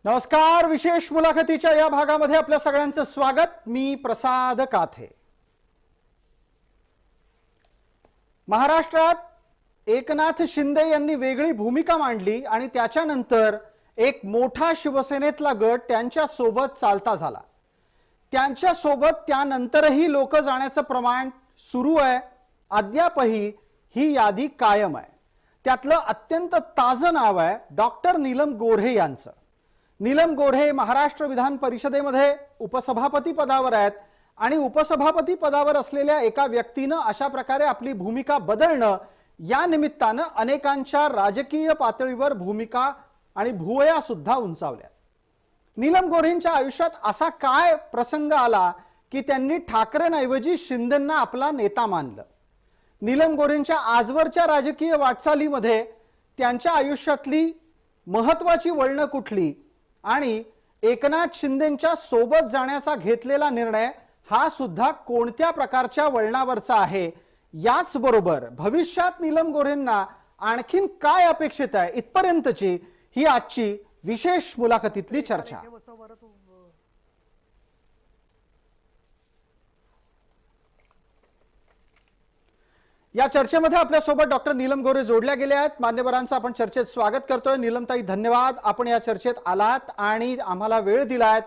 नमस्कार. विशेष मुलाखतीच्या या भागामध्ये आपल्या सगळ्यांचं स्वागत. मी प्रसाद काथे. महाराष्ट्रात एकनाथ शिंदे यांनी वेगळी भूमिका मांडली आणि त्याच्यानंतर एक मोठा शिवसेनेतला गट त्यांच्या सोबत चालता झाला. त्यांच्या सोबत त्यानंतरही लोक जाण्याचं प्रमाण सुरू आहे. अद्यापही ही यादी कायम आहे. त्यातलं अत्यंत ताजं नाव आहे डॉक्टर नीलम गोऱ्हे यांचं. नीलम गोऱ्हे महाराष्ट्र विधान परिषदेमध्ये उपसभापती पदावर आहेत आणि उपसभापती पदावर असलेल्या एका व्यक्तीनं अशा प्रकारे आपली भूमिका बदलणं या निमित्तानं अनेकांच्या राजकीय पातळीवर भूमिका आणि भुवया सुद्धा उंचावल्या. नीलम गोऱ्हेंच्या आयुष्यात असा काय प्रसंग आला की त्यांनी ठाकरेंऐवजी शिंदेंना आपला नेता मानलं? नीलम गोऱ्हेंच्या आजवरच्या राजकीय वाटचालीमध्ये त्यांच्या आयुष्यातली महत्वाची वळणं कुठली आणि एकनाथ शिंदेंच्या सोबत जाण्याचा घेतलेला निर्णय हा सुद्धा कोणत्या प्रकारच्या वळणावरचा आहे? याच बरोबर भविष्यात नीलम गोऱ्हेंना आणखीन काय अपेक्षित आहे इथपर्यंतची ही आजची विशेष मुलाखतीतली चर्चा. या चर्चेमध्ये आपल्या सोबत डॉक्टर नीलम गोऱ्हे जोडल्या गेल्या आहेत. मान्यवरांचं आपण चर्चेत स्वागत करतोय. नीलमताई, धन्यवाद, आपण या चर्चेत आलात आणि आम्हाला वेळ दिलात.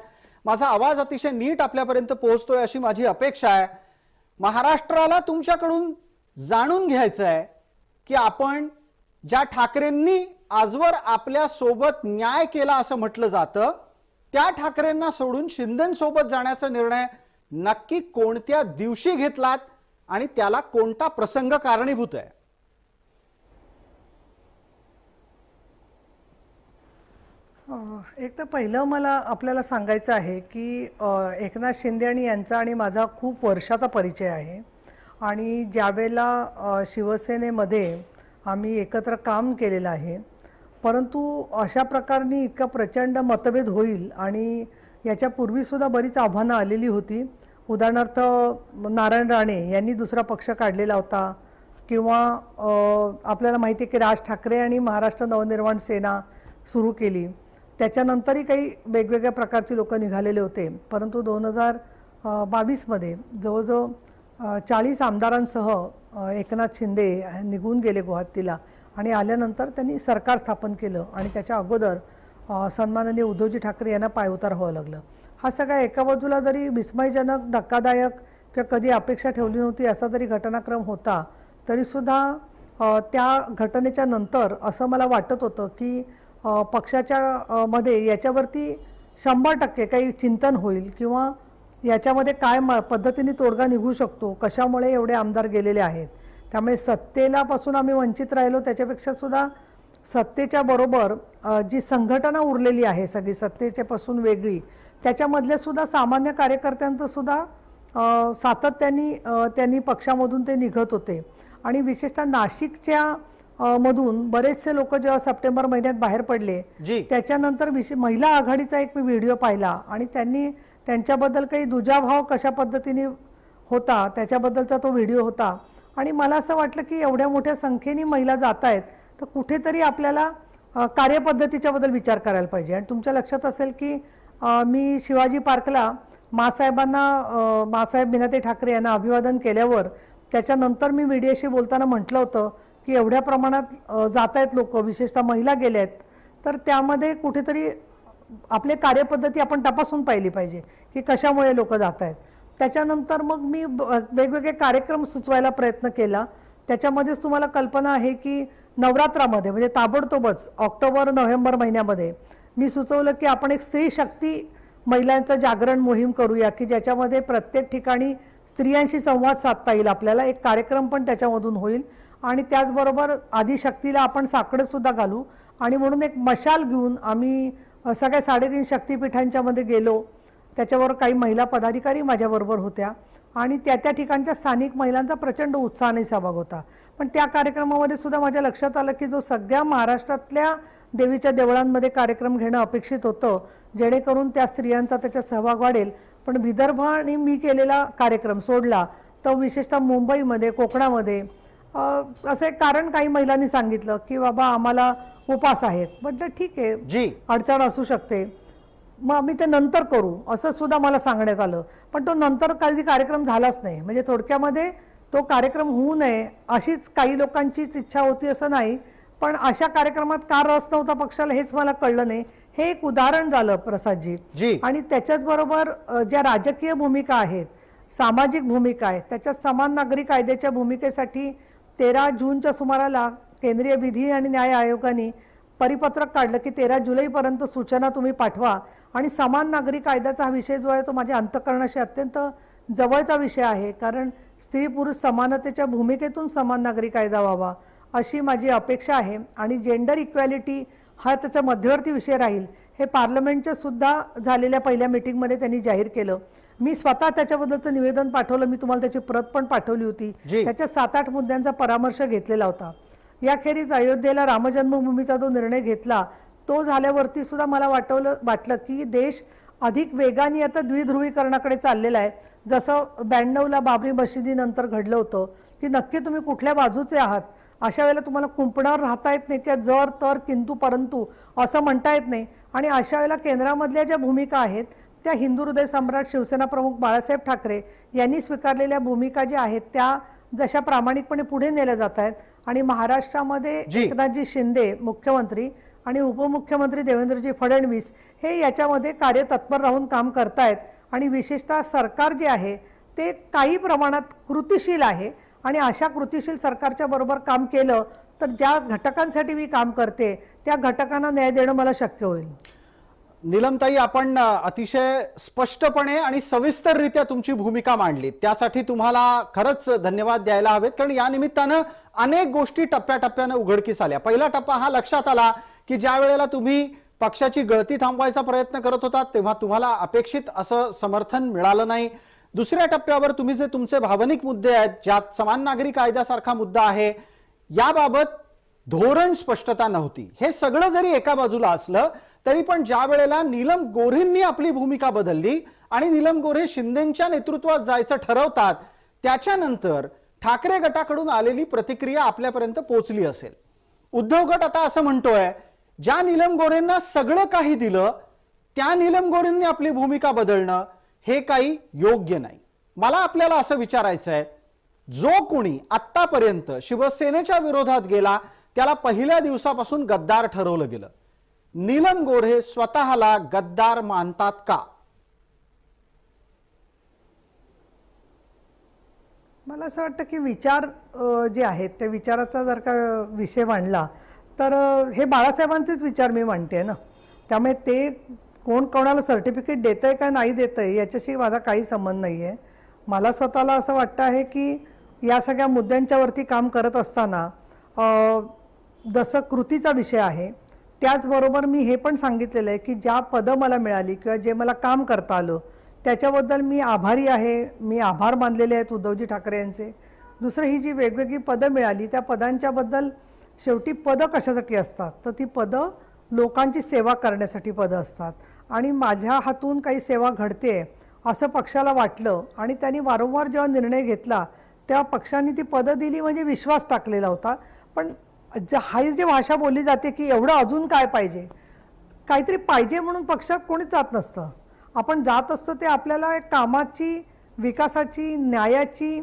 माझा आवाज अतिशय नीट आपल्यापर्यंत पोहोचतोय अशी माझी अपेक्षा आहे. महाराष्ट्राला तुमच्याकडून जाणून घ्यायचं आहे की आपण ज्या ठाकरेंनी आजवर आपल्या सोबत न्याय केला असं म्हटलं जातं त्या ठाकरेंना सोडून शिंदेंसोबत जाण्याचा निर्णय नक्की कोणत्या दिवशी घेतलात आणि त्याला कोणता प्रसंग कारणीभूत आहे? एक तर पहिलं मला आपल्याला सांगायचं आहे की एकनाथ शिंदे आणि यांचा आणि माझा खूप वर्षाचा परिचय आहे आणि ज्यावेळेला शिवसेनेमध्ये आम्ही एकत्र काम केलेलं आहे, परंतु अशा प्रकारे इतका प्रचंड मतभेद होईल आणि याच्यापूर्वीसुद्धा बरीच आव्हानं आलेली होती. उदाहरणार्थ नारायण राणे यांनी दुसरा पक्ष काढलेला होता किंवा आपल्याला माहिती आहे की राज ठाकरे आणि महाराष्ट्र नवनिर्माण सेना सुरू केली. त्याच्यानंतरही काही वेगवेगळ्या प्रकारची लोक निघालेले होते. परंतु 2022 मध्ये जवळजवळ 40 आमदारांसह एकनाथ शिंदे निघून गेले गुवाहाटीला आणि आल्यानंतर त्यांनी सरकार स्थापन केलं आणि त्याच्या अगोदर सन्माननीय उद्धवजी ठाकरे यांना पायउतार व्हावं लागलं. हा सगळा एका बाजूला जरी विस्मयजनक, धक्कादायक किंवा कधी अपेक्षा ठेवली नव्हती असा जरी घटनाक्रम होता, तरीसुद्धा त्या घटनेच्या नंतर असं मला वाटत होतं की पक्षाच्या मध्ये याच्यावरती 100% काही चिंतन होईल किंवा याच्यामध्ये काय पद्धतीने तोडगा निघू शकतो, कशामुळे एवढे आमदार गेलेले आहेत. त्यामुळे सत्तेला पासून आम्ही वंचित राहिलो, त्याच्यापेक्षा सुद्धा सत्तेच्या बरोबर जी संघटना उरलेली आहे सगळी सत्तेच्या पासून वेगळी, त्याच्यामधले सुद्धा सामान्य कार्यकर्त्यांचं सुद्धा सातत्याने त्यांनी पक्षामधून ते निघत होते आणि विशेषतः नाशिकच्या मधून बरेचसे लोक जेव्हा सप्टेंबर महिन्यात बाहेर पडले त्याच्यानंतर महिला आघाडीचा एक मी व्हिडिओ पाहिला आणि त्यांनी त्यांच्याबद्दल काही दुजाभाव कशा पद्धतीने होता त्याच्याबद्दलचा तो व्हिडिओ होता आणि मला असं वाटलं की एवढ्या मोठ्या संख्येने महिला जात आहेत तर कुठेतरी आपल्याला कार्यपद्धतीच्या बद्दल विचार करायला पाहिजे. आणि तुमच्या लक्षात असेल की मी शिवाजी पार्कला मासाहेब मीनाताई ठाकरे यांना अभिवादन केल्यावर त्याच्यानंतर मी मीडियाशी बोलताना म्हटलं होतं की एवढ्या प्रमाणात जात आहेत लोक, विशेषतः महिला गेल्या आहेत, तर त्यामध्ये कुठेतरी आपले कार्यपद्धती आपण तपासून पाहिली पाहिजे की कशामुळे लोक जात आहेत. त्याच्यानंतर मग मी वेगवेगळे कार्यक्रम सुचवायला प्रयत्न केला. त्याच्यामध्येच तुम्हाला कल्पना आहे की नवरात्रामध्ये म्हणजे ताबडतोबच ऑक्टोबर-नोव्हेंबर महिन्यामध्ये मी सुचवलं की आपण एक स्त्री शक्ती महिलांचं जागरण मोहीम करूया की ज्याच्यामध्ये प्रत्येक ठिकाणी स्त्रियांशी संवाद साधता येईल आपल्याला. एक कार्यक्रम पण त्याच्यामधून होईल आणि त्याचबरोबर आदिशक्तीला आपण साकडं सुद्धा घालू आणि म्हणून एक मशाल घेऊन आम्ही सगळ्या 3.5 शक्तिपीठांच्या मध्ये गेलो. त्याच्यावर काही महिला पदाधिकारी माझ्याबरोबर होत्या आणि त्या ठिकाणच्या स्थानिक महिलांचा प्रचंड उत्साहाने सहभाग होता. पण त्या कार्यक्रमामध्ये सुद्धा माझ्या लक्षात आलं की जो सगळ्या महाराष्ट्रातल्या देवीच्या देवळांमध्ये कार्यक्रम घेणं अपेक्षित होतं जेणेकरून त्या स्त्रियांचा त्याच्यात सहभाग वाढेल, पण विदर्भ आणि मी केलेला कार्यक्रम सोडला तर विशेषतः मुंबईमध्ये, कोकणामध्ये असं एक कारण काही महिलांनी सांगितलं की बाबा आम्हाला उपास आहेत. म्हटलं ठीक आहे, अडचण असू शकते. मग आम्ही ते नंतर करू असं सुद्धा मला सांगण्यात आलं, पण तो नंतर काही कार्यक्रम झालाच नाही. म्हणजे थोडक्यामध्ये तो कार्यक्रम होऊ नये अशीच काही लोकांचीच इच्छा होती असं नाही, पण अशा कार्यक्रमात का रस नव्हता पक्षाला हेच मला कळलं नाही. हे एक उदाहरण झालं प्रसादजी. जी. आणि त्याच्याच बरोबर ज्या राजकीय भूमिका आहेत, सामाजिक भूमिका आहेत, त्याच्यात समान नागरी कायद्याच्या भूमिकेसाठी 13 जूनच्या सुमाराला केंद्रीय विधी आणि न्याय आयोगाने परिपत्रक काढलं की 13 जुलैपर्यंत सूचना तुम्ही पाठवा. आणि समान नागरी कायद्याचा हा विषय जो आहे तो माझ्या अंतःकरणाशी अत्यंत जवळचा विषय आहे, कारण स्त्री पुरुष समानतेच्या भूमिकेतून समान नागरी कायदा व्हावा अशी माझी अपेक्षा आहे. आणि जेंडर इक्वॅलिटी हा त्याचा मध्यवर्ती विषय राहील हे पार्लमेंटच्या सुद्धा झालेल्या पहिल्या मीटिंगमध्ये त्यांनी जाहीर केलं. मी स्वतः त्याच्याबद्दलचं निवेदन पाठवलं, मी तुम्हाला त्याची प्रत पण पाठवली होती. त्याच्या 7-8 मुद्द्यांचा परामर्श घेतलेला होता. याखेरीज अयोध्येला रामजन्मभूमीचा जो निर्णय घेतला तो झाल्यावरती सुद्धा मला वाटलं की देश अधिक वेगाने आता द्विध्रुवीकरणाकडे चाललेला आहे. जसं 92ला बाबरी मशिदीनंतर घडलं होतं की नक्की तुम्ही कुठल्या बाजूचे आहात, अशा वेळेला तुम्हाला कुंपणावर राहता येत नाही किंवा जर तर किंतु परंतु असं म्हणता येत नाही. आणि अशा वेळेला केंद्रामधल्या ज्या भूमिका आहेत त्या हिंदू हृदय सम्राट शिवसेना प्रमुख बाळासाहेब ठाकरे यांनी स्वीकारलेल्या भूमिका ज्या आहेत त्या जशा प्रामाणिकपणे पुढे नेल्या जात आहेत. आणि महाराष्ट्रामध्ये एकनाथजी शिंदे मुख्यमंत्री आणि उपमुख्यमंत्री देवेंद्रजी फडणवीस हे याच्यामध्ये कार्यतत्पर राहून काम करतायत. आणि विशेषतः सरकार जे आहे ते काही प्रमाणात कृतिशील आहे. आणि अशा कृतिशील सरकारच्या बरोबर काम केलं तर ज्या घटकांसाठी मी काम करते त्या घटकांना न्याय देणं मला शक्य होईल. नीलमताई, आपण अतिशय स्पष्टपणे आणि सविस्तररित्या तुमची भूमिका मांडली, त्यासाठी तुम्हाला खरंच धन्यवाद द्यायला हवेत. कारण या निमित्तानं अनेक गोष्टी टप्प्याटप्प्याने उघडकीस आल्या. पहिला टप्पा हा लक्षात आला की ज्या वेळेला तुम्ही पक्षाची गळती थांबवायचा प्रयत्न करत होता तेव्हा तुम्हाला अपेक्षित असं समर्थन मिळालं नाही. दुसऱ्या टप्प्यावर तुम्ही जे तुमचे भावनिक मुद्दे आहेत, ज्यात समान नागरी कायद्यासारखा मुद्दा आहे, याबाबत धोरण स्पष्टता नव्हती. हे सगळं जरी एका बाजूला असलं तरी पण ज्या वेळेला नीलम गोऱ्हेंनी आपली भूमिका बदलली आणि नीलम गोऱ्हे शिंदेंच्या नेतृत्वात जायचं ठरवतात, त्याच्यानंतर ठाकरे गटाकडून आलेली प्रतिक्रिया आपल्यापर्यंत पोहोचली असेल. उद्धव गट आता असं म्हणतोय, ज्या नीलम गोऱ्हेंना सगळं काही दिलं त्या नीलम गोऱ्हेंनी आपली भूमिका बदलणं हे काही योग्य नाही. मला आपल्याला असं विचारायचं आहे, जो कोणी आतापर्यंत शिवसेनेच्या विरोधात गेला त्याला पहिल्या दिवसापासून गद्दार ठरवलं गेलं. नीलम गोऱ्हे स्वतःला गद्दार मानतात का? मला असं वाटतं की विचार जे आहेत त्या विचाराचा जर का विषय मांडला तर हे बाळासाहेबांचेच विचार मी मांडते ना. त्यामुळे ते कोण कोणाला सर्टिफिकेट देतंय का नाही देतंय याच्याशी माझा काही संबंध नाही आहे. मला स्वतःला असं वाटतं आहे की या सगळ्या मुद्द्यांच्यावरती काम करत असताना जसं कृतीचा विषय आहे त्याचबरोबर मी हे पण सांगितलेलं आहे की ज्या पदं मला मिळाली किंवा जे मला काम करता आलं त्याच्याबद्दल मी आभारी आहे. मी आभार मानलेले आहेत उद्धवजी ठाकरे यांचे. दुसरं, ही जी वेगवेगळी पदं मिळाली त्या पदांच्याबद्दल, शेवटी पदं कशासाठी असतात तर ती पदं लोकांची सेवा करण्यासाठी पदं असतात. आणि माझ्या हातून काही सेवा घडते असं पक्षाला वाटलं आणि त्यांनी वारंवार जेव्हा निर्णय घेतला तेव्हा पक्षाने ती पदं दिली म्हणजे विश्वास टाकलेला होता. पण ही जी भाषा बोलली जाते की एवढं अजून काय पाहिजे, काहीतरी पाहिजे म्हणून पक्षात कोणीच जात नसतं. आपण जात असतो ते आपल्याला कामाची, विकासाची, न्यायाची,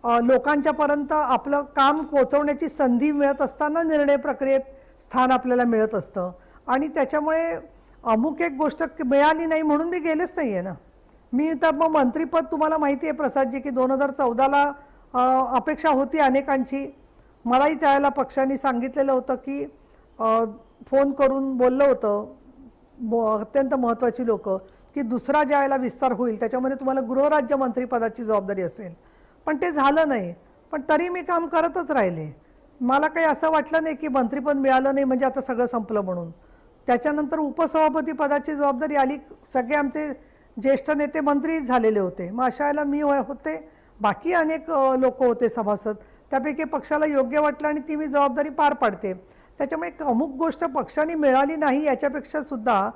लोकांच्यापर्यंत आपलं काम पोहोचवण्याची संधी मिळत असताना निर्णय प्रक्रियेत स्थान आपल्याला मिळत असतं. आणि त्याच्यामुळे अमुक एक गोष्ट मिळाली नाही म्हणून मी गेलेच नाही आहे ना. मी तर मग मंत्रीपद तुम्हाला माहिती आहे प्रसादजी की 2014ला अपेक्षा होती अनेकांची. मलाही त्यावेळेला पक्षाने सांगितलेलं होतं की फोन करून बोललं होतं अत्यंत महत्त्वाची लोक की दुसरा ज्या वेळेला विस्तार होईल त्याच्यामध्ये तुम्हाला गृहराज्यमंत्रीपदाची जबाबदारी असेल. पण ते झालं नाही. पण तरी मी काम करतच राहिले. मला काही असं वाटलं नाही की मंत्रीपद मिळालं नाही म्हणजे आता सगळं संपलं म्हणून. त्याच्यानंतर उपसभापती पदाची जबाबदारी आली. सगळे आमचे ज्येष्ठ नेते मंत्री झालेले होते. मग अशा वेळेला मी होते, बाकी अनेक लोक होते सभासद. त्यापैकी पक्षाला योग्य वाटलं आणि ती मी जबाबदारी पार पाडते. त्याच्यामुळे अमुक गोष्ट पक्षाने मिळाली नाही याच्यापेक्षा सुद्धा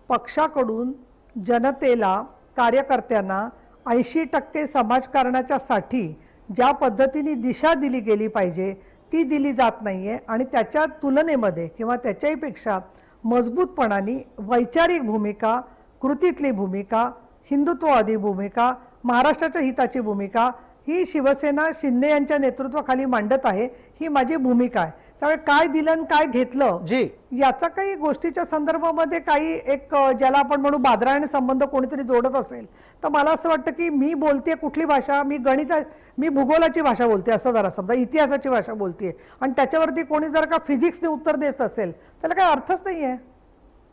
पक्षाकडून जनतेला, कार्यकर्त्यांना 80% समाजकारणाच्या साठी ज्या पद्धतीने दिशा दिली गेली पाहिजे ती दिली जात नाहीये. आणि त्याच्या तुलनेमध्ये किंवा त्याच्याहीपेक्षा मजबूतपणाने वैचारिक भूमिका, कृतीतली भूमिका, हिंदुत्ववादी भूमिका, महाराष्ट्राच्या हिताची भूमिका ही शिवसेना शिंदे यांच्या नेतृत्वाखाली मांडत आहे. ही माझी भूमिका आहे. त्यामुळे काय दिलं आणि काय घेतलं जी याचा काही गोष्टीच्या संदर्भामध्ये काही एक ज्याला आपण म्हणू बादरायण संबंध कोणीतरी जोडत असेल तर मला असं वाटतं की मी बोलते कुठली भाषा, मी भूगोलाची भाषा बोलते असं जरा समजा, इतिहासाची भाषा बोलते आणि त्याच्यावरती कोणी जर का फिजिक्सने उत्तर देत असेल त्याला काही अर्थच नाही आहे.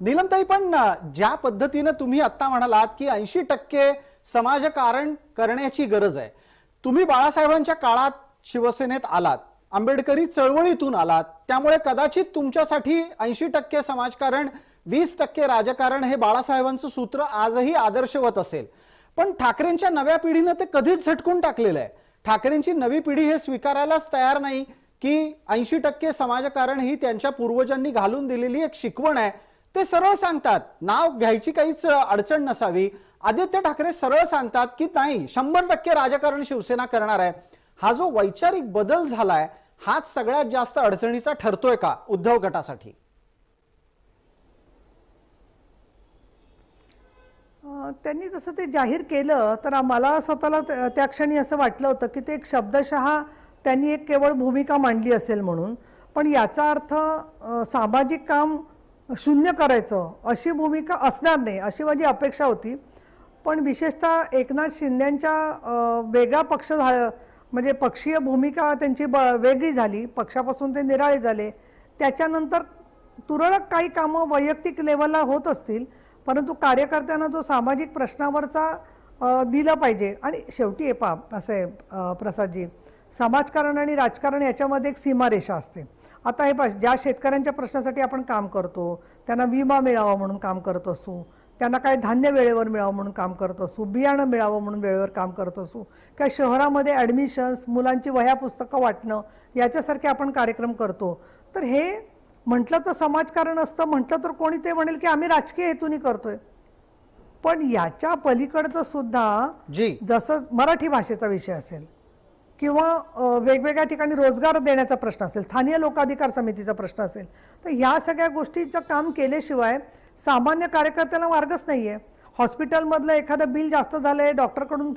नीलमताई, पण ज्या पद्धतीने तुम्ही आता म्हणालात की 80% समाजकारण करण्याची गरज आहे, तुम्ही बाळासाहेबांच्या काळात शिवसेनेत आलात, आंबेडकरी चळवळीतून आलात, त्यामुळे कदाचित तुमच्यासाठी 80% समाजकारण 20% राजकारण हे बाळासाहेबांचं सूत्र आजही आदर्शवत असेल. पण ठाकरेंच्या नव्या पिढीनं ते कधीच झटकून टाकलेलं आहे. ठाकरेंची नवी पिढी हे स्वीकारायलाच तयार नाही की 80% समाजकारण ही त्यांच्या पूर्वजांनी घालून दिलेली एक शिकवण आहे. ते सरळ सांगतात, नाव घ्यायची काहीच अडचण नसावी. आदित्य ठाकरे सरळ सांगतात की नाही, 100% राजकारण शिवसेना करणार आहे. हा जो वैचारिक बदल झालाय हाच सगळ्यात जास्त अडचणीचा ठरतोय का उद्धव गटासाठी? त्यांनी जसं ते जाहीर केलं तर मला स्वतःला त्या क्षणी असं वाटलं होतं की ते एक शब्दशः त्यांनी एक केवळ भूमिका मांडली असेल म्हणून, पण याचा अर्थ सामाजिक काम शून्य करायचं अशी भूमिका असणार नाही अशी माझी अपेक्षा होती. पण विशेषतः एकनाथ शिंदेंच्या वेगळा पक्ष म्हणजे पक्षीय भूमिका त्यांची वेगळी झाली, पक्षापासून ते निराळे झाले. त्याच्यानंतर तुरळक काही कामं वैयक्तिक लेवलला होत असतील, परंतु कार्यकर्त्यांना जो सामाजिक प्रश्नावरचा दिलं पाहिजे. आणि शेवटी असं आहे प्रसादजी, समाजकारण आणि राजकारण याच्यामध्ये एक सीमारेषा असते. आता हे ज्या शेतकऱ्यांच्या प्रश्नासाठी आपण काम करतो, त्यांना विमा मिळावा म्हणून काम करत असू, त्यांना काय धान्य वेळेवर मिळावं म्हणून काम करत असू, बियाणं मिळावं म्हणून वेळेवर काम करत असू, काय शहरामध्ये ॲडमिशन्स, मुलांची वह्या पुस्तकं वाटणं याच्यासारखे आपण कार्यक्रम करतो. तर हे म्हटलं तर समाजकारण असतं, म्हटलं तर कोणी ते म्हणेल की आम्ही राजकीय हेतूने करतोय. पण याच्या पलीकडचं सुद्धा जसं मराठी भाषेचा विषय असेल किंवा वेगवेगळ्या ठिकाणी रोजगार देण्याचा प्रश्न असेल, स्थानिक लोकाधिकार समितीचा प्रश्न असेल, तर ह्या सगळ्या गोष्टीचं काम केल्याशिवाय सामान्य कार्यकर्त्याला मार्गच नाही आहे. हॉस्पिटलमधलं एखादं बिल जास्त झालंय, डॉक्टरकडून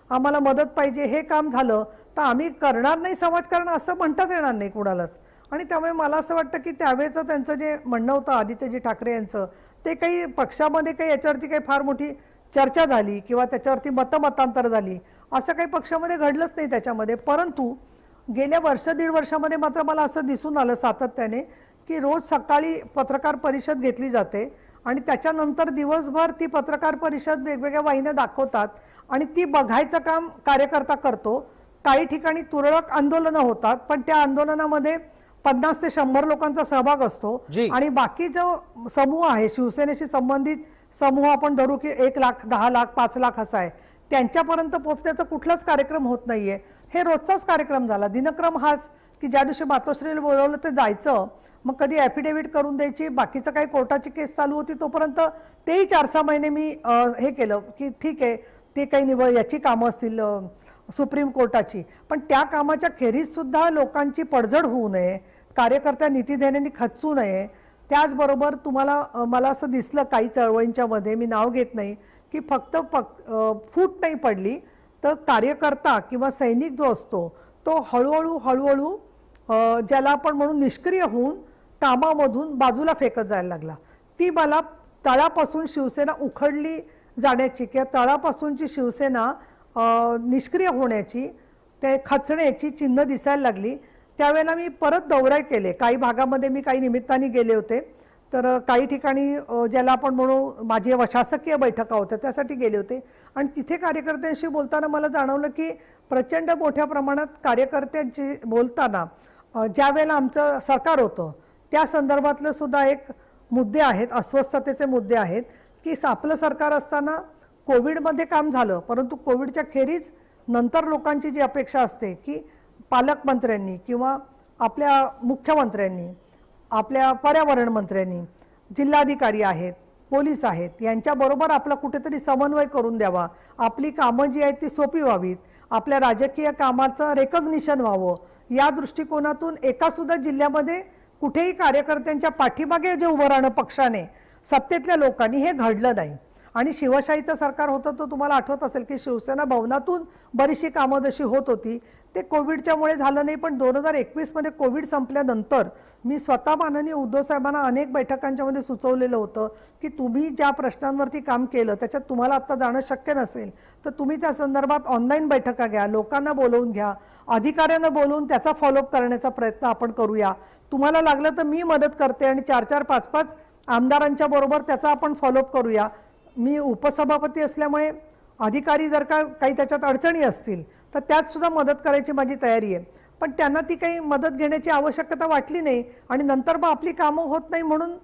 आम्हाला मदत पाहिजे, हे काम झालं तर आम्ही करणार नाही समाजकारण असं म्हणताच येणार नाही कुणालाच. आणि त्यामुळे मला असं वाटतं की त्यावेळेचं त्यांचं जे म्हणणं होतं आदित्यजी ठाकरे यांचं, ते काही पक्षामध्ये काही याच्यावरती काही फार मोठी चर्चा झाली किंवा त्याच्यावरती मतांतर झाली असं काही पक्षामध्ये घडलंच नाही त्याच्यामध्ये. परंतु गेल्या दीड वर्षामध्ये मात्र मला असं दिसून आलं सातत्याने की रोज सकाळी पत्रकार परिषद घेतली जाते आणि त्याच्यानंतर दिवसभर ती पत्रकार परिषद वेगवेगळ्या वाहिन्या दाखवतात आणि ती बघायचं काम कार्यकर्ता करतो. काही ठिकाणी तुरळक आंदोलनं होतात, पण त्या आंदोलनामध्ये 50 ते 100 लोकांचा सहभाग असतो आणि बाकी जो समूह आहे शिवसेनेशी संबंधित समूह आपण धरू की 1 लाख, 10 लाख, 5 लाख असा आहे, त्यांच्यापर्यंत पोहोचण्याचा कुठलाच कार्यक्रम होत नाहीये. हे रोजचाच कार्यक्रम झाला. दिनक्रम हाच की ज्या दिवशी मातोश्रीला बोलवलं ते जायचं, मग कधी ॲफिडेव्हिट करून द्यायची, बाकीचं काही कोर्टाची केस चालू होती तोपर्यंत तेही 4-6 महिने मी हे केलं की ठीक आहे ते काही याची कामं असतील सुप्रीम कोर्टाची, पण त्या कामाच्या खेरीज सुद्धा लोकांची पडझड होऊ नये, कार्यकर्त्या नीतिधेयांनी खचू नये. त्याचबरोबर तुम्हाला मला असं दिसलं काही चळवळींच्या मध्ये, मी नाव घेत नाही, की फक्त फूट नाही पडली तर कार्यकर्ता किंवा सैनिक जो असतो तो हळूहळू ज्याला आपण म्हणून निष्क्रिय होऊन कामामधून बाजूला फेकत जायला लागला. ती मला तळापासून शिवसेना उखडली जाण्याची किंवा तळापासूनची शिवसेना निष्क्रिय होण्याची, ते खचण्याची चिन्ह दिसायला लागली. त्यावेळेला मी परत दौरे केले. काही भागामध्ये मी काही निमित्ताने गेले होते, तर काही ठिकाणी ज्याला आपण म्हणू माझी शासकीय बैठका होत्या त्यासाठी गेले होते आणि तिथे कार्यकर्त्यांशी बोलताना मला जाणवलं की प्रचंड मोठ्या प्रमाणात कार्यकर्त्यांशी बोलताना ज्या वेळेला आमचं सरकार होतं त्या संदर्भातलं सुद्धा एक मुद्दे आहेत, अस्वस्थतेचे मुद्दे आहेत की आपलं सरकार असताना कोविडमध्ये काम झालं, परंतु कोविडच्या खेरीज नंतर लोकांची जी अपेक्षा असते की पालकमंत्र्यांनी किंवा आपल्या मुख्यमंत्र्यांनी, आपल्या पर्यावरण मंत्र्यांनी, जिल्हाधिकारी आहेत, पोलीस आहेत, यांच्याबरोबर आपला कुठेतरी समन्वय करून द्यावा, आपली कामं जी आहेत ती सोपी व्हावीत, आपल्या राजकीय कामाचं रेकग्निशन व्हावं, या दृष्टिकोनातून एका सुद्धा जिल्ह्यामध्ये कुठेही कार्यकर्त्यांच्या पाठीमागे जे उभं राहणं पक्षाने, सत्तेतल्या लोकांनी, हे घडलं नाही. आणि शिवशाहीचं सरकार होतं, तर तुम्हाला आठवत असेल की शिवसेना भवनातून बरीचशी कामं जशी होत होती ते कोविडच्यामुळे झालं नाही. पण 2021 मध्ये कोविड संपल्यानंतर मी स्वतः माननीय उद्धव साहेबांना अनेक बैठकांच्या मध्ये सुचवलेलं होतं की तुम्ही ज्या प्रश्नांवरती काम केलं त्याच्यात तुम्हाला आता जाणं शक्य नसेल तर तुम्ही त्या संदर्भात ऑनलाईन बैठका घ्या, लोकांना बोलवून घ्या, अधिकाऱ्यांना बोलवून त्याचा फॉलोअप करण्याचा प्रयत्न आपण करूया. तुम्हाला लागलं तर मी मदत करते आणि 4-4, 5-5 आमदारांच्या बरोबर त्याचा आपण फॉलोअप करूया. मी उपसभापती असल्यामुळे अधिकारी जर का काही त्याच्यात अडचणी असतील तर त्यात सुद्धा मदत करायची माझी तयारी आहे. पण त्यांना ती काही मदत घेण्याची आवश्यकता वाटली नाही आणि नंतर मग आपली कामं होत नाही म्हणून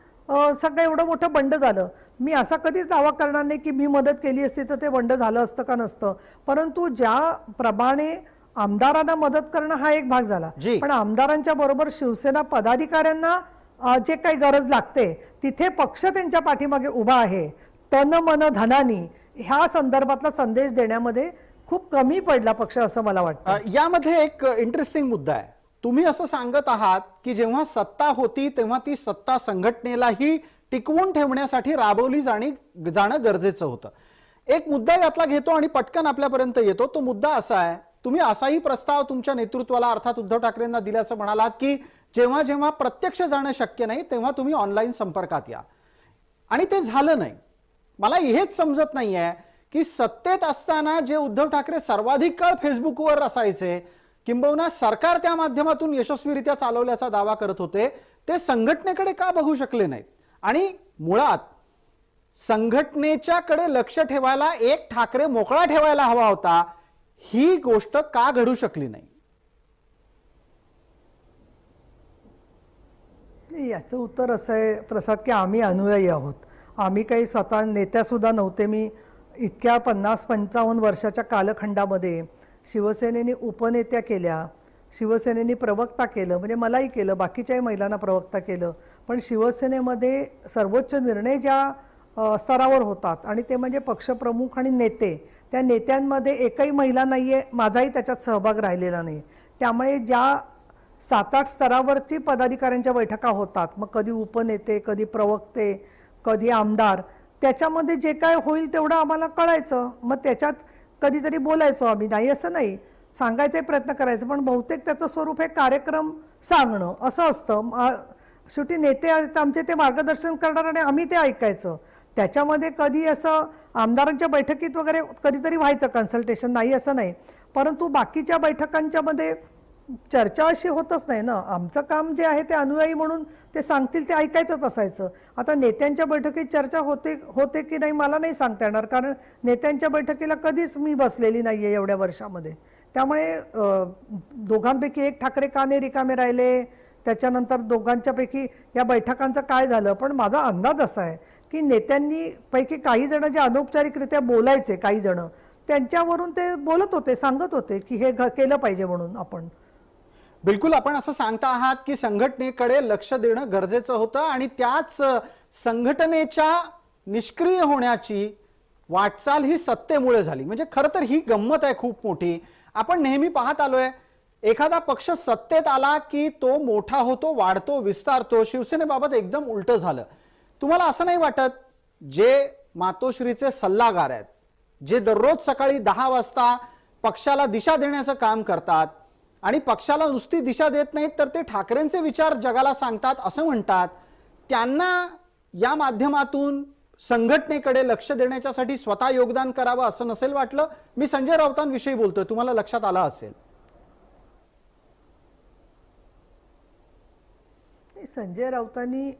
सगळं एवढं मोठं बंड झालं. मी असा कधीच दावा करणार नाही की मी मदत केली असती तर ते बंड झालं असतं का नसतं, परंतु ज्या प्रमाणे आमदारांना मदत करणं हा एक भाग झाला. पण आमदारांच्या बरोबर शिवसेना पदाधिकाऱ्यांना जे काही गरज लागते तिथे पक्ष त्यांच्या पाठीमागे उभा आहे. तन मन धनानी ह्या संदर्भातला संदेश देण्यामध्ये खूप कमी पडला पक्ष असं मला वाटतं. यामध्ये एक इंटरेस्टिंग मुद्दा आहे. तुम्ही असं सांगत आहात की जेव्हा सत्ता होती तेव्हा ती सत्ता संघटनेलाही टिकवून ठेवण्यासाठी राबवली जाणं गरजेचं होतं. एक मुद्दा यातला घेतो आणि पटकन आपल्यापर्यंत येतो. तो मुद्दा असा आहे, तुम्ही असाही प्रस्ताव तुमच्या नेतृत्वाला अर्थात उद्धव ठाकरेंना दिल्याचं म्हणालात की जेव्हा जेव्हा प्रत्यक्ष जाणं शक्य नाही तेव्हा तुम्ही ऑनलाईन संपर्कात या, आणि ते झालं नाही. मला हेच समजत नाहीये की सत्तेत असताना जे उद्धव ठाकरे सर्वाधिक काळ फेसबुकवर असायचे, किंबहुना सरकार त्या माध्यमातून यशस्वीरित्या चालवल्याचा दावा करत होते, ते संघटनेकडे का बघू शकले नाहीत? आणि मुळात संघटनेच्याकडे लक्ष ठेवायला एक ठाकरे मोकळा ठेवायला हवा होता, ही गोष्ट का घडू शकली नाही? याचं उत्तर असं आहे प्रसाद की आम्ही अनुयायी आहोत. आम्ही काही स्वतः नेत्या सुद्धा नव्हते. मी इतक्या 50-55 वर्षाच्या कालखंडामध्ये शिवसेनेने उपनेत्या केल्या, शिवसेनेने प्रवक्ता केलं, म्हणजे मलाही केलं, बाकीच्याही महिलांना प्रवक्ता केलं. पण शिवसेनेमध्ये सर्वोच्च निर्णय ज्या स्तरावर होतात आणि ते म्हणजे पक्षप्रमुख आणि नेते, त्या नेत्यांमध्ये एकही महिला नाहीये, माझाही त्याच्यात सहभाग राहिलेला नाही. त्यामुळे ज्या 7-8 स्तरावरची पदाधिकाऱ्यांच्या बैठका होतात, मग कधी उपनेते, कधी प्रवक्ते, कधी आमदार, त्याच्यामध्ये जे काय होईल तेवढं आम्हाला कळायचं. मग त्याच्यात कधीतरी बोलायचो आम्ही, नाही असं नाही, सांगायचा प्रयत्न करायचा. पण बहुतेक त्याचं स्वरूप हे कार्यक्रम सांगणं असं असतं. शेवटी नेते आमचे ते मार्गदर्शन करणार आणि आम्ही ते ऐकायचं. त्याच्यामध्ये कधी असं आमदारांच्या बैठकीत वगैरे कधीतरी व्हायचं कन्सल्टेशन, नाही असं नाही. परंतु बाकीच्या बैठकांच्या मध्ये चर्चा अशी होतच नाही ना. आमचं काम जे आहे ते अनुयायी म्हणून ते सांगतील ते ऐकायचंच असायचं. आता नेत्यांच्या बैठकीत चर्चा होते की नाही मला नाही सांगता येणार, कारण नेत्यांच्या बैठकीला कधीच मी बसलेली नाहीये एवढ्या वर्षामध्ये. त्यामुळे दोघांपैकी एक ठाकरे का नाही रिकामे राहिले, त्याच्यानंतर दोघांच्यापैकी या बैठकांचं काय झालं. पण माझा अंदाज असा आहे की नेत्यांनी पैकी काही जण जे अनौपचारिकरित्या बोलायचे, काही जण त्यांच्यावरून ते बोलत होते, सांगत होते की हे केलं पाहिजे म्हणून. आपण बिलकुल आपण असं सांगता आहात की संघटनेकडे लक्ष देणं गरजेचं होतं आणि त्याच संघटनेच्या निष्क्रिय होण्याची वाटचाल ही सत्तेमुळे झाली. म्हणजे खरं तर ही गंमत आहे खूप मोठी. आपण नेहमी पाहत आलोय, एखादा पक्ष सत्तेत आला की तो मोठा होतो, वाढतो, विस्तारतो. शिवसेनेबाबत एकदम उलट झालं. तुम्हाला असं नाही वाटत, जे मातोश्रीचे सल्लागार आहेत, जे दररोज सकाळी 10 वाजता पक्षाला दिशा देण्याचं काम करतात आणि पक्षाला नुसती दिशा देत नाहीत तर ते ठाकरेंचे विचार जगाला सांगतात असं म्हणतात, त्यांना या माध्यमातून संघटनेकडे लक्ष देण्यासाठी स्वतः योगदान करावं असं नसेल वाटलं? मी संजय राऊतांविषयी बोलतोय, तुम्हाला लक्षात आलं असेल. संजय राऊतांनी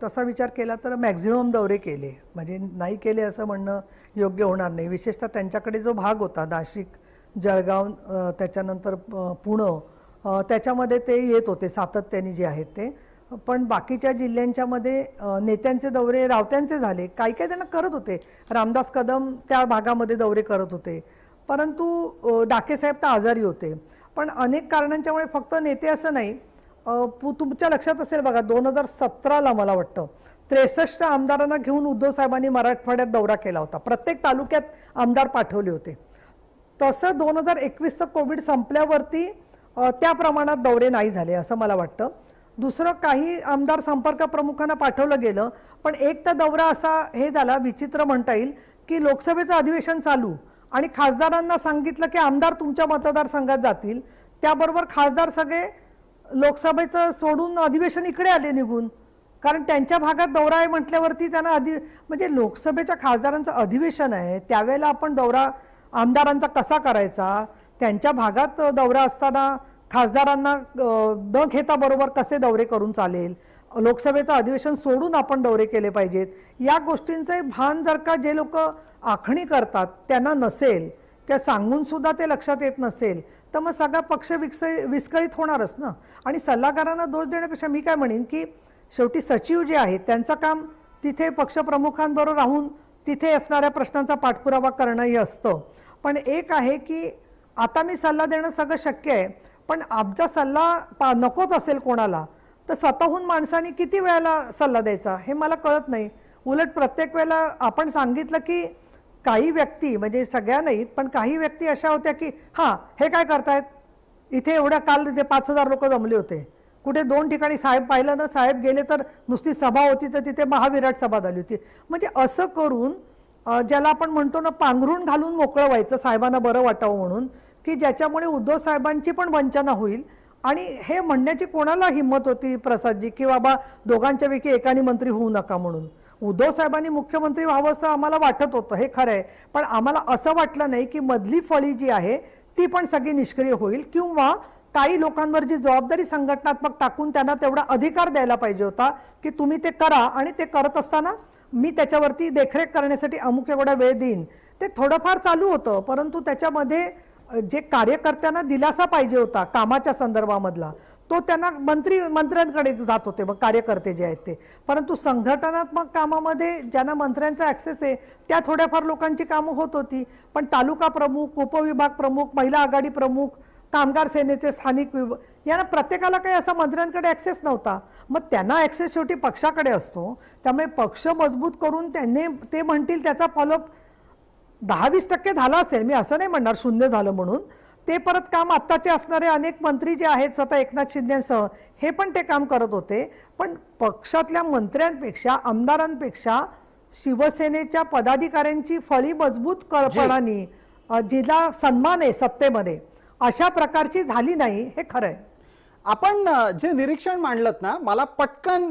तसा विचार केला तर मॅक्झिमम दौरे केले, म्हणजे नाही केले असं म्हणणं योग्य होणार नाही. विशेषतः त्यांच्याकडे जो भाग होता नाशिक, जळगाव, त्याच्यानंतर पुणे, त्याच्यामध्ये ते येत होते सातत्याने जे आहेत ते. पण बाकीच्या जिल्ह्यांच्या मध्ये नेत्यांचे दौरे राऊतांचे झाले, काही काही जण करत होते. रामदास कदम त्या भागामध्ये दौरे करत होते, परंतु डाके साहेब तर आजारी होते. पण अनेक कारणांच्यामुळे फक्त नेते असं नाही. तुमच्या लक्षात असेल बघा, 2017ला मला वाटतं 63 आमदारांना घेऊन उद्धव साहेबांनी मराठवाड्यात दौरा केला होता. प्रत्येक तालुक्यात आमदार पाठवले होते. तसं 2021चं कोविड संपल्यावरती त्या प्रमाणात दौरे नाही झाले असं मला वाटतं. दुसरं, काही आमदार संपर्क प्रमुखांना पाठवलं गेलं, पण एक तर दौरा असा हे झाला विचित्र म्हणता येईल की लोकसभेचं अधिवेशन चालू आणि खासदारांना सांगितलं की आमदार तुमच्या मतदारसंघात जातील, त्याबरोबर खासदार सगळे लोकसभेचं सोडून अधिवेशन इकडे आले निघून, कारण त्यांच्या भागात दौरा आहे म्हटल्यावरती त्यांना म्हणजे लोकसभेच्या खासदारांचं अधिवेशन आहे त्यावेळेला आपण दौरा आमदारांचा कसा करायचा, त्यांच्या भागात दौरा असताना खासदारांना न घेता बरोबर कसे दौरे करून चालेल, लोकसभेचं अधिवेशन सोडून आपण दौरे केले पाहिजेत, या गोष्टींचे भान जर का जे लोक आखणी करतात त्यांना नसेल किंवा सांगून सुद्धा ते लक्षात येत नसेल तर मग सगळा पक्ष विस्कळीत होणारच ना. आणि सल्लागारांना दोष देण्यापेक्षा मी काय म्हणेन की शेवटी सचिव जे आहेत त्यांचं काम तिथे पक्षप्रमुखांबरोबर राहून तिथे असणाऱ्या प्रश्नांचा पाठपुरावा करणंही असतं. पण एक आहे की आता मी सल्ला देणं सगळं शक्य आहे, पण आमचा सल्ला नकोच असेल कोणाला तर स्वतःहून माणसांनी किती वेळेला सल्ला द्यायचा हे मला कळत नाही. उलट प्रत्येक वेळेला आपण सांगितलं की काही व्यक्ती, म्हणजे सगळ्या नाहीत पण काही व्यक्ती अशा होत्या की हां हे काय करतायत, इथे एवढ्या काल तिथे 5,000 लोक जमले होते, कुठे 2 ठिकाणी साहेब पाहिलं ना, साहेब गेले तर नुसती सभा होती तर तिथे महाविराट सभा झाली होती. म्हणजे असं करून ज्याला आपण म्हणतो ना पांघरून घालून मोकळं व्हायचं साहेबांना बरं वाटावं म्हणून, की ज्याच्यामुळे उद्धव साहेबांची पण वंचना होईल. आणि हे म्हणण्याची कोणाला हिंमत होती प्रसादजी की बाबा दोघांच्यापैकी एकाने मंत्री होऊ नका म्हणून. उद्धव साहेबांनी मुख्यमंत्री व्हावं असं आम्हाला वाटत होतं, हे खरं आहे, पण आम्हाला असं वाटलं नाही की मधली फळी जी आहे ती पण सगळी निष्क्रिय होईल किंवा काही लोकांवर जी जबाबदारी संघटनात्मक टाकून त्यांना तेवढा अधिकार द्यायला पाहिजे होता की तुम्ही ते करा आणि ते करत असताना मी त्याच्यावरती देखरेख करण्यासाठी अमुक एवढा वेळ देईन. ते थोडंफार चालू होतं, परंतु त्याच्यामध्ये जे कार्यकर्त्यांना दिलासा पाहिजे होता कामाच्या संदर्भामधला तो त्यांना मंत्र्यांकडे जात होते मग कार्यकर्ते जे आहेत ते. परंतु संघटनात्मक कामामध्ये ज्यांना मंत्र्यांचा ऍक्सेस आहे त्या थोड्याफार लोकांची कामं होत होती, पण तालुका प्रमुख, उपविभाग प्रमुख, महिला आघाडी प्रमुख, कामगार सेनेचे स्थानिक यांना प्रत्येकाला काही असा मंत्र्यांकडे ऍक्सेस नव्हता. मग त्यांना ऍक्सेस शेवटी पक्षाकडे असतो, त्यामुळे पक्ष मजबूत करून त्यांनी ते म्हणतील त्याचा फॉलोअप 10-20% झाला असेल, मी असं नाही म्हणणार शून्य झालं म्हणून. ते परत काम आत्ताचे असणारे अनेक मंत्री जे आहेत स्वतः एकनाथ शिंदेसह हे पण ते काम करत होते. पण पक्षातल्या मंत्र्यांपेक्षा आमदारांपेक्षा शिवसेनेच्या पदाधिकाऱ्यांची फळी मजबूतपणाने जिला सन्मान आहे सत्तेमध्ये अशा प्रकारची झाली नाही, हे खरं आहे. आपण जे निरीक्षण मांडलत ना, मला पटकन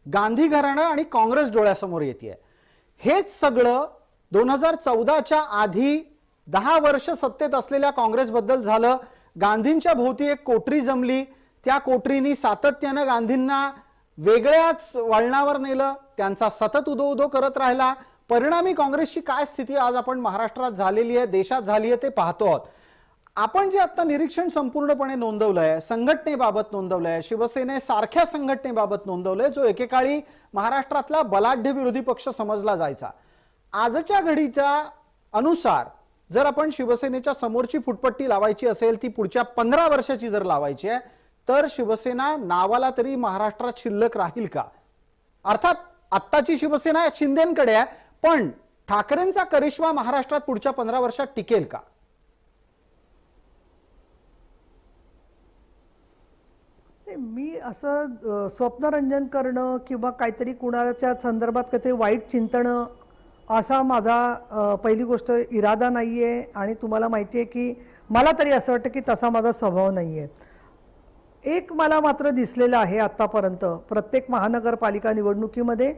गांधी घराणं आणि काँग्रेस डोळ्यासमोर येते. हेच सगळं 2014च्या आधी 10 वर्ष सत्तेत असलेल्या काँग्रेसबद्दल झालं. गांधींच्या भोवती एक कोठरी जमली, त्या कोठरीनी सातत्यानं गांधींना वेगळ्याच वळणावर नेलं, त्यांचा सतत उदो करत राहिला. परिणामी काँग्रेसची काय स्थिती आज आपण महाराष्ट्रात झालेली आहे, देशात झाली आहे ते पाहतो आहोत. आपण जे आता निरीक्षण संपूर्णपणे नोंदवलंय, संघटनेबाबत नोंदवलंय, शिवसेनेसारख्या संघटनेबाबत नोंदवलंय जो एकेकाळी महाराष्ट्रातला बलाढ्य विरोधी पक्ष समजला जायचा, आजच्या घडीच्या अनुसार जर आपण शिवसेनेच्या समोरची फुटपट्टी लावायची असेल, ती पुढच्या 15 वर्षाची जर लावायची आहे तर शिवसेना नावाला तरी महाराष्ट्रात शिल्लक राहील का? अर्थात आत्ताची शिवसेना शिंदेंकडे आहे, पण ठाकरेंचा करिश्मा महाराष्ट्रात पुढच्या 15 वर्षात टिकेल का? मी असं स्वप्नरंजन करणं किंवा काहीतरी कुणाच्या संदर्भात काहीतरी वाईट चिंतन असा माझा पहिली गोष्ट इरादा नाहीये. आणि तुम्हाला माहिती आहे की मला तरी असं वाटतं की तसा माझा स्वभाव नाहीये. एक मला मात्र दिसलेलं आहे आतापर्यंत प्रत्येक महानगरपालिका निवडणुकीमध्ये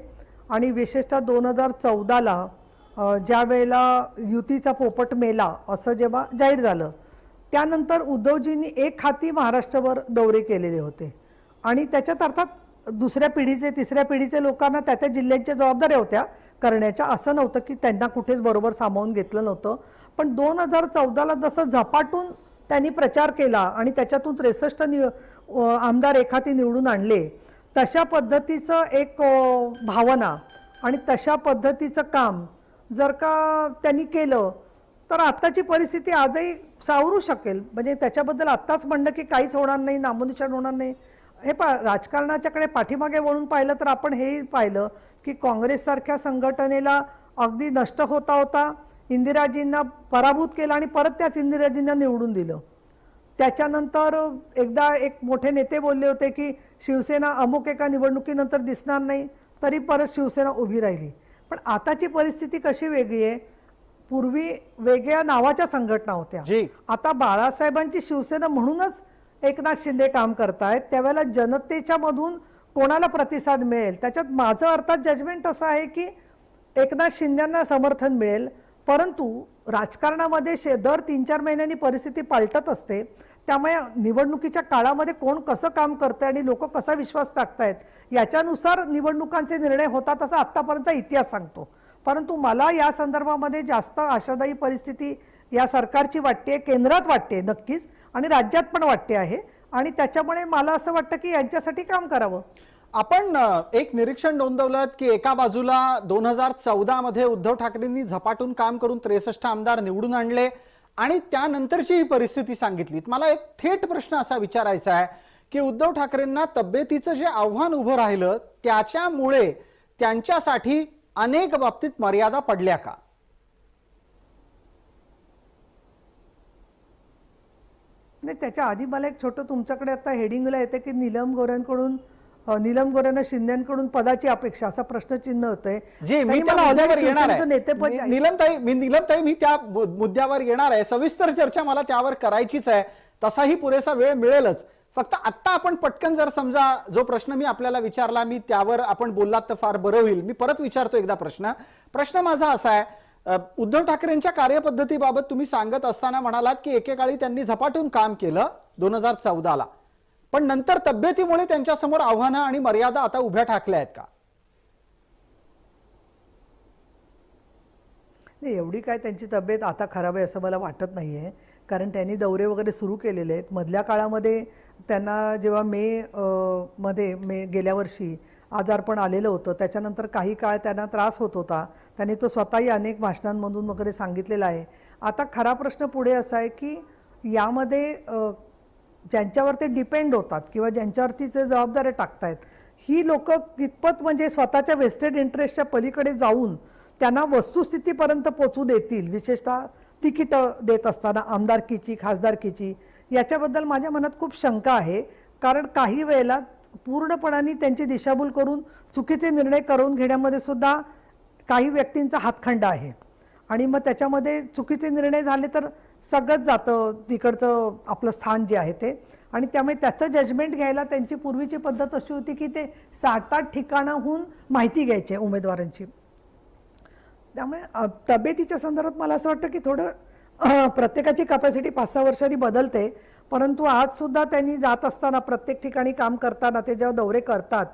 आणि विशेषतः 2014ला ज्या वेळेला युतीचा पोपट मेला असं जेव्हा जाहीर झालं त्यानंतर उद्धवजींनी एक हाती महाराष्ट्रभर दौरे केलेले होते आणि त्याच्यात अर्थात दुसऱ्या पिढीचे तिसऱ्या पिढीचे लोकांना त्या त्या जिल्ह्यांच्या जबाबदाऱ्या होत्या करण्याच्या, असं नव्हतं की त्यांना कुठेच बरोबर सामावून घेतलं नव्हतं. पण 2014ला जसं झपाटून त्यांनी प्रचार केला आणि त्याच्यातून 63 आमदार एखादी निवडून आणले, तशा पद्धतीचं एक भावना आणि तशा पद्धतीचं काम जर का त्यांनी केलं तर आत्ताची परिस्थिती आजही सावरू शकेल. म्हणजे त्याच्याबद्दल आत्ताच म्हणणं की काहीच होणार नाही, नामोनिशाण होणार नाही, हे राजकारणाच्याकडे पाठीमागे वळून पाहिलं तर आपण हेही पाहिलं की काँग्रेससारख्या संघटनेला अगदी नष्ट होता होता इंदिराजींना पराभूत केलं आणि परत त्याच इंदिराजींना निवडून दिलं. त्याच्यानंतर एकदा एक मोठे नेते बोलले होते की शिवसेना अमुक एका निवडणुकीनंतर दिसणार नाही, तरी परत शिवसेना उभी राहिली. पण आताची परिस्थिती कशी वेगळी आहे. पूर्वी वेगळ्या नावाच्या संघटना होत्या. जी. आता बाळासाहेबांची शिवसेना म्हणूनच एकनाथ शिंदे काम करतायत. त्यावेळेला जनतेच्या मधून कोणाला प्रतिसाद मिळेल त्याच्यात माझं अर्थात जजमेंट असं आहे की एकनाथ शिंदेंना समर्थन मिळेल. परंतु राजकारणामध्ये दर 3-4 महिन्यांनी परिस्थिती पालटत असते. त्यामुळे निवडणुकीच्या काळामध्ये कोण कसं काम करतंय आणि लोक कसा विश्वास टाकतायत याच्यानुसार निवडणुकांचे निर्णय होतात असं आतापर्यंत इतिहास सांगतो. परंतु मला या संदर्भामध्ये जास्त आशादायी परिस्थिती या सरकारची वाटते, केंद्रात वाटते नक्कीच, आणि राज्यात पण वाटते आहे. आणि त्याच्यामुळे मला असं वाटतं की यांच्यासाठी काम करावं. आपण एक निरीक्षण नोंदवलं की एका बाजूला 2014 मध्ये उद्धव ठाकरेंनी झपाटून काम करून 63 आमदार निवडून आणले आणि त्यानंतरची ही परिस्थिती सांगितली. मला एक थेट प्रश्न असा विचारायचा आहे की उद्धव ठाकरेंना तब्येतीचं जे आव्हान उभं राहिलं त्याच्यामुळे त्यांच्यासाठी अनेक बाबतीत मर्यादा पडल्या का? नाही, त्याच्या आधी मला एक छोटं तुमच्याकडे आता हेडिंगला येते की नीलम गोऱ्यांना शिंदेकडून पदाची अपेक्षा असा प्रश्नचिन्ह होतंय. जी, मी त्या मुद्द्यावर येणार आहे. नेतेपद नीलमताई मी त्या मुद्द्यावर येणार आहे. सविस्तर चर्चा मला त्यावर करायचीच आहे. तसाही पुरेसा वेळ मिळेलच. फक्त आता आपण पटकन जर समजा जो प्रश्न मी आपल्याला विचारला मी त्यावर आपण बोललात तर फार बरं होईल. मी परत विचारतो एकदा प्रश्न माझा असा आहे, उद्धव ठाकरेंच्या कार्यपद्धतीबाबत तुम्ही सांगत असताना म्हणालात की एकेकाळी त्यांनी झपाटून काम केलं 2014ला, पण नंतर तब्येतीमुळे त्यांच्या समोर आव्हानं आणि मर्यादा आता उभ्या ठाकल्या आहेत का? नाही, एवढी काय त्यांची तब्येत आता खराब आहे असं मला वाटत नाहीये. कारण त्यांनी दौरे वगैरे सुरू केलेले आहेत. मधल्या काळामध्ये त्यांना जेव्हा मे गेल्या वर्षी आजारपण आलेलं होतं, त्याच्यानंतर काही काळ त्यांना त्रास होत होता. त्यांनी तो स्वतःही अनेक भाषणांमधून वगैरे सांगितलेला आहे. आता खरा प्रश्न पुढे असा आहे की यामध्ये ज्यांच्यावर ते डिपेंड होतात किंवा ज्यांच्यावरती ते जबाबदाऱ्या टाकतायत ही लोक कितपत म्हणजे स्वतःच्या वेस्टेड इंटरेस्टच्या पलीकडे जाऊन त्यांना वस्तुस्थितीपर्यंत पोचू देतील, विशेषतः तिकीटं देत असताना आमदारकीची, खासदारकीची, याच्याबद्दल माझ्या मनात खूप शंका आहे. कारण काही वेळेला पूर्णपणाने त्यांची दिशाभूल करून चुकीचे निर्णय करून घेण्यामध्ये सुद्धा काही व्यक्तींचा हातखंडा आहे. आणि मग त्याच्यामध्ये चुकीचे निर्णय झाले तर सगळंच जातं तिकडचं आपलं स्थान जे आहे ते. आणि त्यामुळे त्याचं जजमेंट घ्यायला त्यांची पूर्वीची पद्धत अशी होती की ते 7-8 ठिकाणाहून माहिती घ्यायचे उमेदवारांची. त्यामुळे तब्येतीच्या संदर्भात मला असं वाटतं की थोडं प्रत्येकाची कॅपॅसिटी 5-6 वर्षांनी बदलते. परंतु आज सुद्धा त्यांनी जात असताना प्रत्येक ठिकाणी काम करताना ते जेव्हा दौरे करतात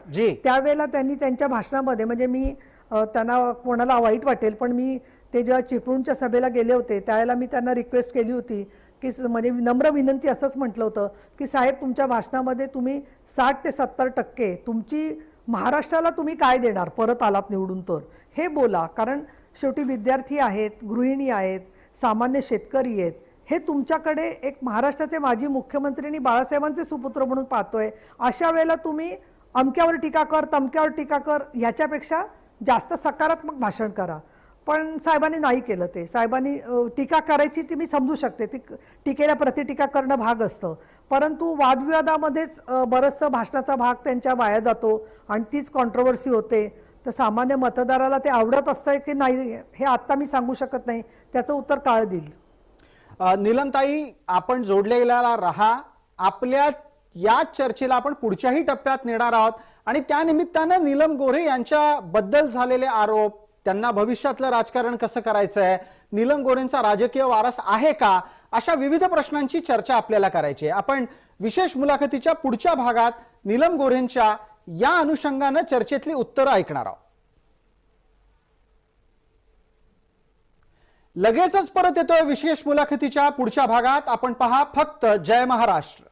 त्यावेळेला त्यांनी त्यांच्या भाषणामध्ये, म्हणजे मी त्यांना कोणाला वाईट वाटेल पण मी ते जेव्हा चिपळूणच्या सभेला गेले होते त्यावेळेला मी त्यांना रिक्वेस्ट केली होती की म्हणजे नम्र विनंती असंच म्हटलं होतं की साहेब तुमच्या भाषणामध्ये तुम्ही 60 ते 70% तुमची महाराष्ट्राला तुम्ही काय देणार परत आलात निवडून तर हे बोला. कारण शेवटी विद्यार्थी आहेत, गृहिणी आहेत, सामान्य शेतकरी आहेत, हे तुमच्याकडे एक महाराष्ट्राचे माजी मुख्यमंत्री आणि बाळासाहेबांचे सुपुत्र म्हणून पाहतोय. अशा वेळेला तुम्ही अमक्यावर टीका कर, तमक्यावर टीका कर, ह्याच्यापेक्षा जास्त सकारात्मक भाषण करा. पण साहेबांनी नाही केलं ते. साहेबांनी टीका करायची ती मी समजू शकते, ती टीकेला प्रतिटीका करणं भाग असतं. परंतु वादविवादामध्येच बरंचसं भाषणाचा भाग त्यांच्या वाया जातो आणि तीच कॉन्ट्रोवर्सी होते. तर सामान्य मतदाराला ते आवडत असतं की नाही हे आत्ता मी सांगू शकत नाही, त्याचं उत्तर काळ देईल. नीलमताई, आपण जोडलेला रहा. आपल्या या चर्चेला आपण पुढच्याही टप्प्यात नेणार आहोत आणि त्या निमित्तानं नीलम गोऱ्हे यांच्याबद्दल झालेले आरोप, त्यांना भविष्यातलं राजकारण कसं करायचंय, नीलम गोऱ्हेंचा राजकीय वारस आहे का, अशा विविध प्रश्नांची चर्चा आपल्याला करायची आहे. आपण विशेष मुलाखतीच्या पुढच्या भागात नीलम गोऱ्हेंच्या या अनुषंगानं चर्चेतली उत्तरं ऐकणार आहोत. लगेचच परत येतोय विशेष मुलाखतीच्या पुढच्या भागात. आपण पहा फक्त जय महाराष्ट्र.